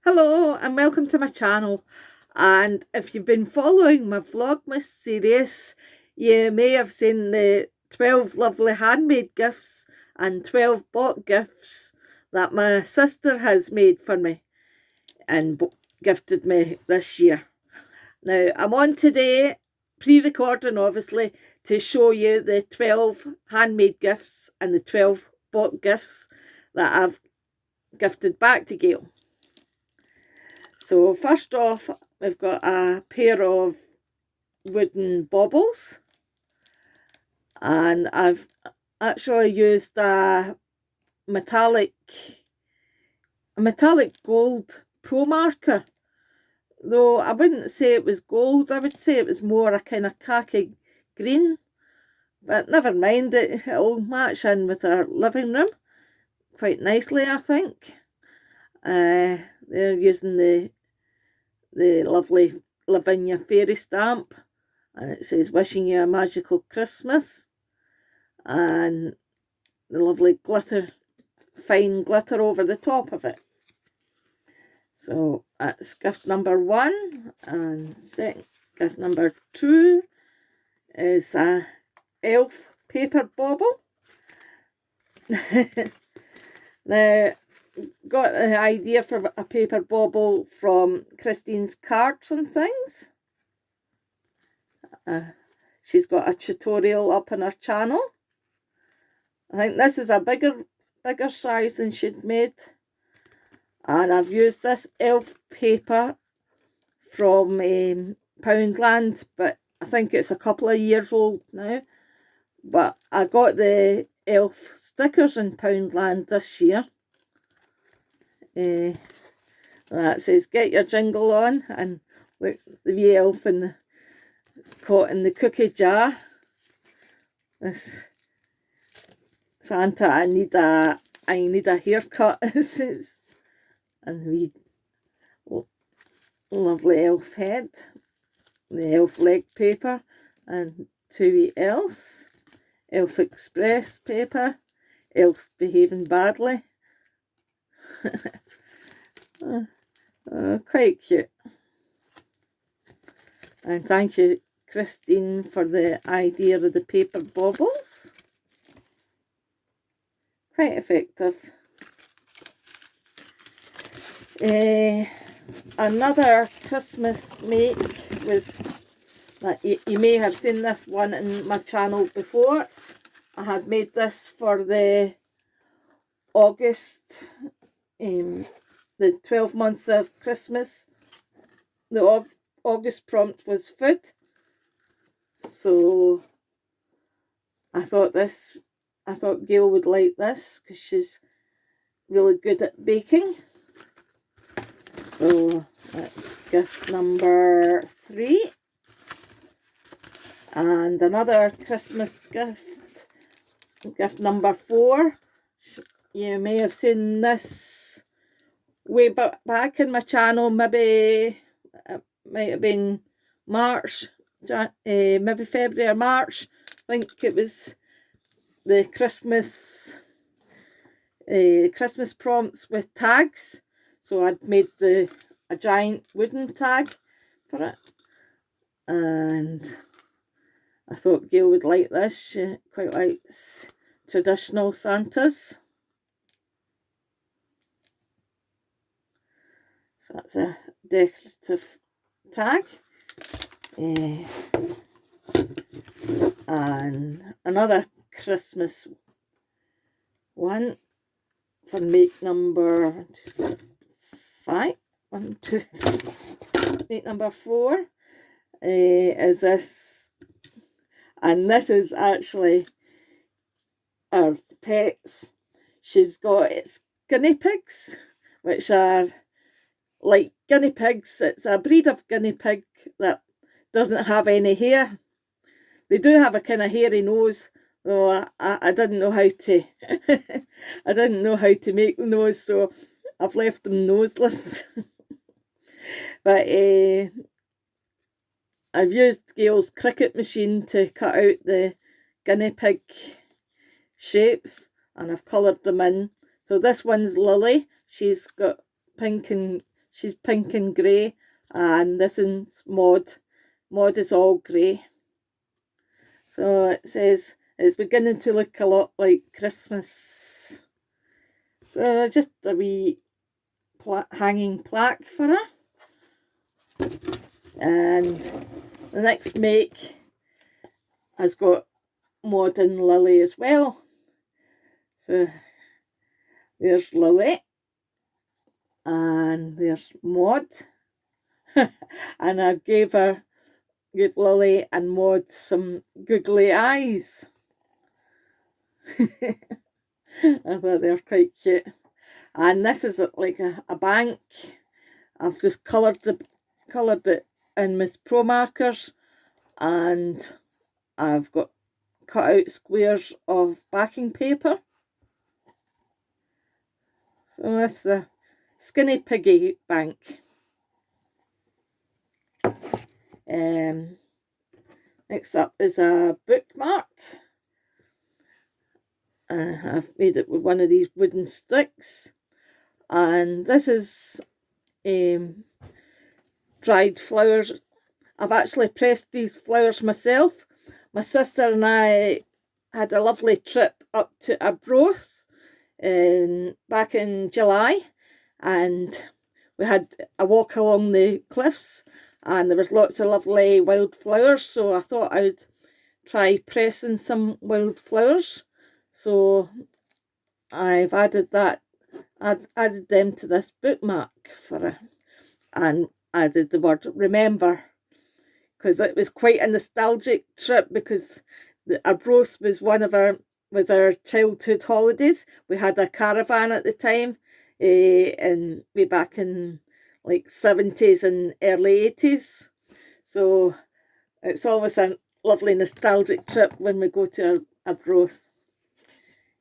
Hello and welcome to my channel, and if you've been following my Vlogmas series, you may have seen the 12 lovely handmade gifts and 12 bought gifts that my sister has made for me and gifted me this year. Now I'm on today, pre-recording obviously, to show you the 12 handmade gifts and the 12 bought gifts that I've gifted back to Gail. So first off, we've got a pair of wooden baubles, and I've actually used a metallic gold pro marker, though I wouldn't say it was gold. I would say it was more a kind of khaki green, but never mind, it'll match in with our living room quite nicely, I think. They're using the lovely Lavinia fairy stamp, and it says wishing you a magical Christmas, and the lovely glitter, fine glitter over the top of it. So that's gift number one, and second gift number two is a elf paper bauble. Now, got the idea for a paper bauble from Christine's Cards and Things. She's got a tutorial up on her channel. I think this is a bigger size than she'd made, and I've used this elf paper from Poundland, but I think it's a couple of years old now. But I got the elf stickers in Poundland this year. That says get your jingle on, and look, the wee elf caught in the cookie jar. This Santa, I need a haircut. And the wee lovely elf head, the elf leg paper, and two wee elves, Elf Express paper, elves behaving badly. Quite cute. And thank you, Christine, for the idea of the paper baubles. Quite effective. Another Christmas make was that you may have seen this one in my channel before. I had made this for the August, the 12 months of Christmas. The August prompt was food, so I thought Gail would like this because she's really good at baking. So that's gift number 3. And another Christmas gift number 4. You may have seen this way back in my channel, maybe it might have been March, maybe February or March. I think it was the Christmas prompts with tags. So I'd made a giant wooden tag for it, and I thought Gail would like this. She quite likes traditional Santas. So that's a decorative tag. And another Christmas one for make number 5. 1, 2, 3. Make number 4 is this, and this is actually our pets. She's got guinea pigs, which are like guinea pigs. It's a breed of guinea pig that doesn't have any hair. They do have a kind of hairy nose, though I didn't know how to I didn't know how to make the nose, so I've left them noseless. But I've used Gail's Cricut machine to cut out the guinea pig shapes, and I've coloured them in. So this one's Lily. She's got pink and she's pink and grey, and this is Maud. Maud is all grey. So it says it's beginning to look a lot like Christmas. So just a wee hanging plaque for her. And the next make has got Maud and Lily as well. So there's Lily and there's Maud. And I gave Lily and Maud some googly eyes. I thought they were quite cute. And this is like a bank. I've just coloured it in with Pro Markers, and I've got cut out squares of backing paper. So that's the Skinny Piggy bank. Next up is a bookmark. I've made it with one of these wooden sticks, and this is dried flowers. I've actually pressed these flowers myself. My sister and I had a lovely trip up to Arbroath back in July, and we had a walk along the cliffs, and there was lots of lovely wildflowers, so I thought I would try pressing some wildflowers. So I've added them to this bookmark for her, and added the word remember, because it was quite a nostalgic trip, because Arbroath was one of our childhood holidays. We had a caravan at the time, and way back in like 70s and early 80s. So it's always a lovely nostalgic trip when we go to Arbroath.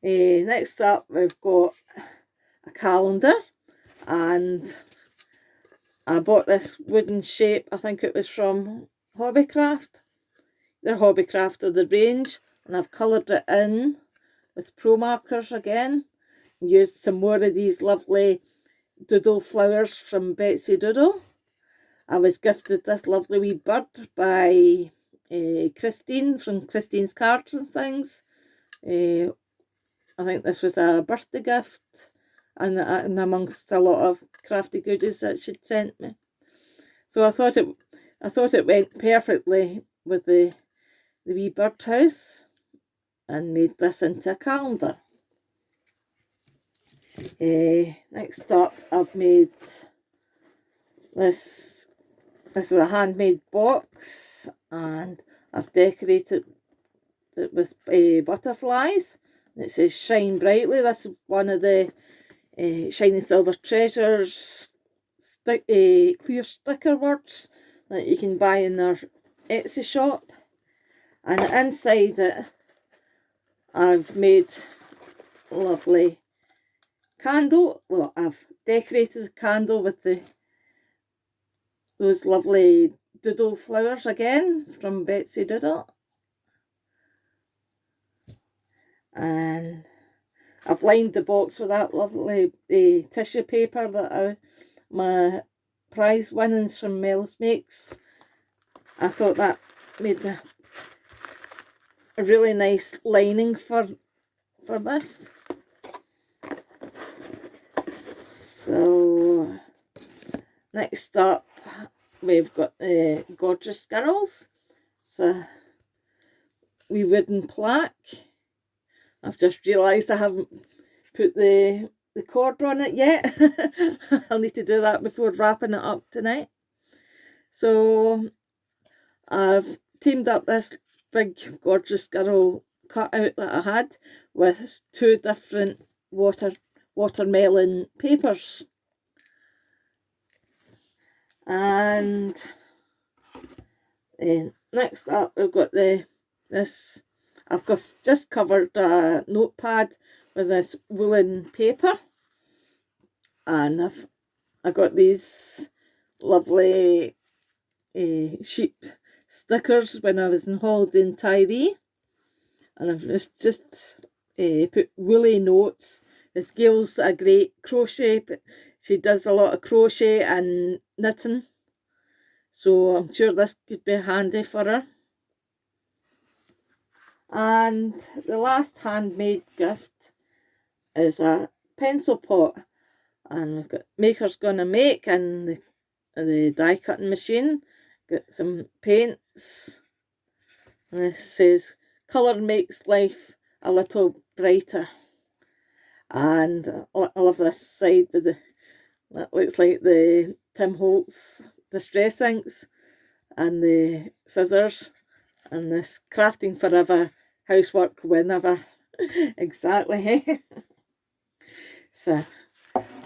Next up, we've got a calendar, and I bought this wooden shape. I think it was from Hobbycraft. They're Hobbycraft or the range, and I've coloured it in with Pro Markers again. Used some more of these lovely doodle flowers from Betsy Doodle. I was gifted this lovely wee bird by Christine from Christine's Cards and Things. I think this was a birthday gift, and amongst a lot of crafty goodies that she'd sent me. So I thought it went perfectly with the wee birdhouse, and made this into a calendar. Next up, I've made this. This is a handmade box, and I've decorated it with butterflies. It says shine brightly. This is one of the Shiny Silver Treasures clear sticker words that you can buy in their Etsy shop. And inside it, I've made a lovely candle. Well, I've decorated the candle with those lovely doodle flowers again from Betsy Doodle. And I've lined the box with that lovely tissue paper that my prize winnings from Mel's Makes. I thought that made a really nice lining for this. So next up, we've got the Gorgeous Girls. It's a wee wooden plaque. I've just realised I haven't put the cord on it yet. I'll need to do that before wrapping it up tonight. So I've teamed up this big Gorgeous Girl cutout that I had with two different watermelon papers. And then next up, we've got this. I've just covered a notepad with this woolen paper, and I got these lovely sheep stickers when I was in holiday in Tiree, and I've just put woolly notes. This Gail's a great crochet, but she does a lot of crochet and knitting, so I'm sure this could be handy for her. And the last handmade gift is a pencil pot, and we've got Maker's Gonna Make and the die cutting machine. Got some paints, and this says colour makes life a little brighter. And I love this side with that looks like the Tim Holtz distress inks and the scissors, and this crafting forever, housework whenever. Exactly. So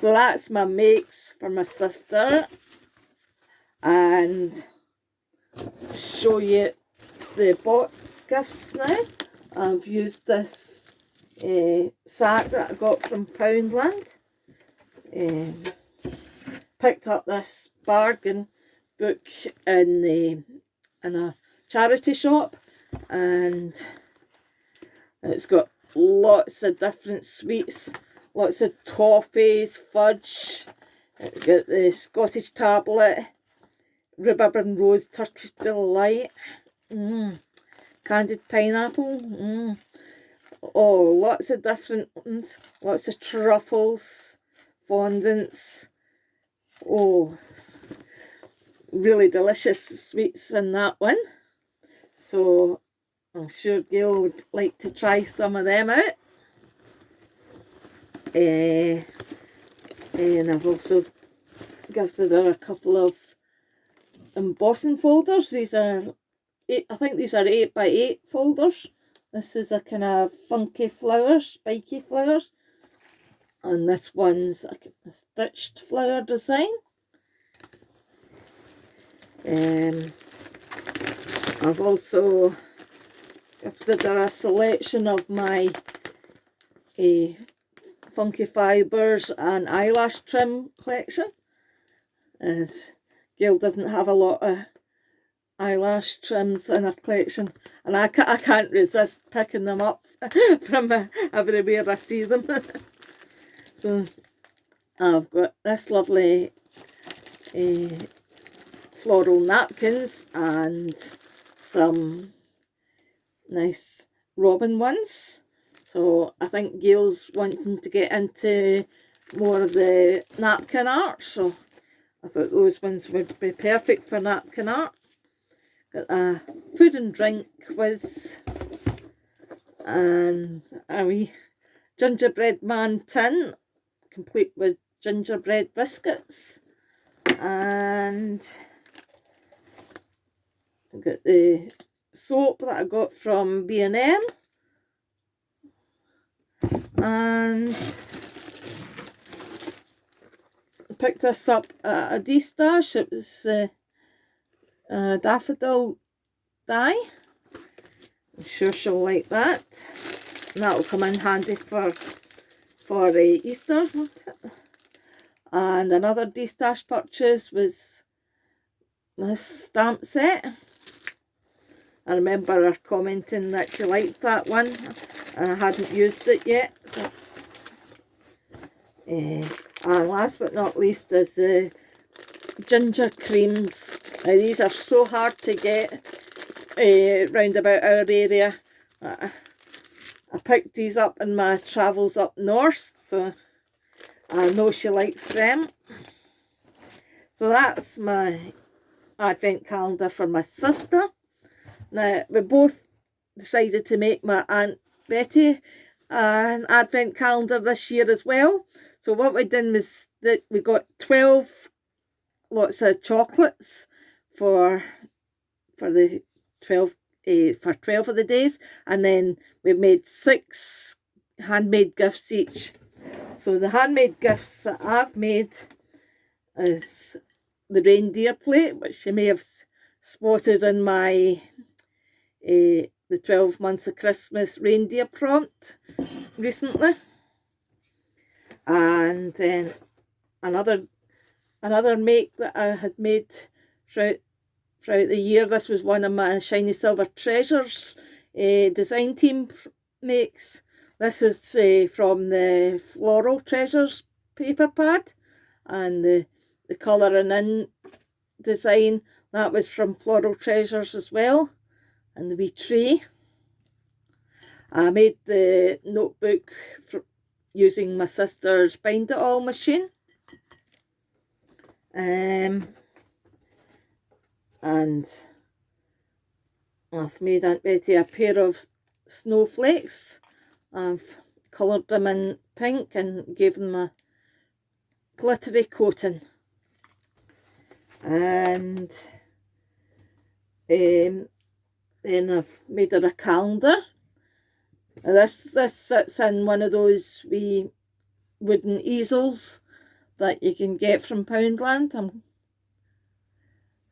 that's my makes for my sister, and show you the bought gifts now. I've used this sack that I got from Poundland. Picked up this bargain book in a charity shop, and it's got lots of different sweets, lots of toffees, fudge. It's got the Scottish tablet, rhubarb and rose Turkish delight, candied pineapple, oh, lots of different ones, lots of truffles, fondants, oh, really delicious sweets in that one. So I'm sure Gail would like to try some of them out. And I've also gifted her a couple of embossing folders. These are I think these are 8x8 folders. This is a kind of funky flower, spiky flowers, and this one's a stitched flower design. I've also gifted her a selection of my funky fibres and eyelash trim collection, as Gail doesn't have a lot of eyelash trims in her collection, and I can't resist picking them up from everywhere I see them. So I've got this lovely floral napkins and some nice robin ones. So I think Gail's wanting to get into more of the napkin art, so I thought those ones would be perfect for napkin art. Got a food and drink quiz and a wee gingerbread man tin complete with gingerbread biscuits, and I've got the soap that I got from B&M, and I picked this up at a D-Stash. It was daffodil dye. I'm sure she'll like that, and that'll come in handy for Easter, won't it? And another D-Stash purchase was this stamp set. I remember her commenting that she liked that one, and I hadn't used it yet. So, and last but not least is the ginger creams. Now these are so hard to get round about our area. I picked these up in my travels up north, so I know she likes them. So that's my advent calendar for my sister. Now we both decided to make my Aunt Betty an advent calendar this year as well. So what we did was that we got 12 lots of chocolates for the 12 for 12 of the days, and then we've made 6 handmade gifts each. So the handmade gifts that I've made is the reindeer plate, which you may have spotted in my the 12 months of Christmas reindeer prompt recently. And then another make that I had made throughout the year. This was one of my Shiny Silver Treasures design team makes. This is from the Floral Treasures paper pad, and the colouring in design, that was from Floral Treasures as well, and the wee tree. I made the notebook using my sister's Bind It All machine. And I've made Aunt Betty a pair of snowflakes. I've coloured them in pink and gave them a glittery coating. And then I've made her a calendar. This sits in one of those wee wooden easels that you can get from Poundland.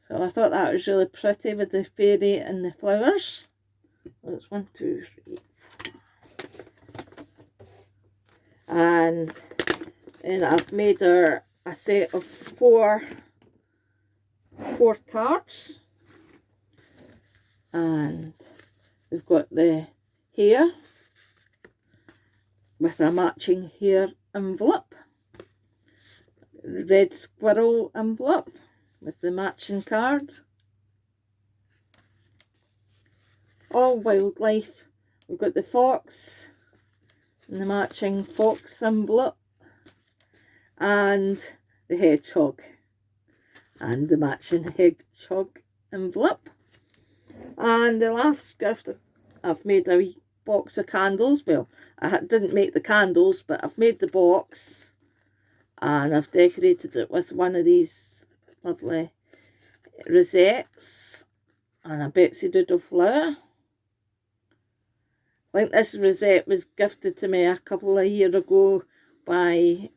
So I thought that was really pretty with the fairy and the flowers. That's 1, 2, 3, 4. And then I've made her a set of four cards. And we've got the hair with a matching hair envelope. Red squirrel envelope with the matching card. All wildlife. We've got the fox and the matching fox envelope, and the hedgehog and the matching hedgehog envelope. And the last gift, I've made a wee box of candles. Well, I didn't make the candles, but I've made the box and I've decorated it with one of these lovely rosettes and a Betsy Doodle flower. I think this rosette was gifted to me a couple of years ago by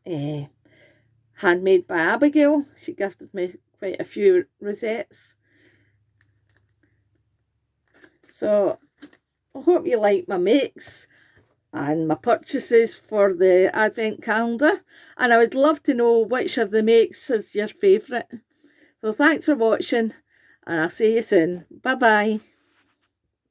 Handmade by Abigail. She gifted me quite a few rosettes. So I hope you like my makes and my purchases for the Advent calendar, and I would love to know which of the makes is your favourite. So thanks for watching, and I'll see you soon. Bye bye.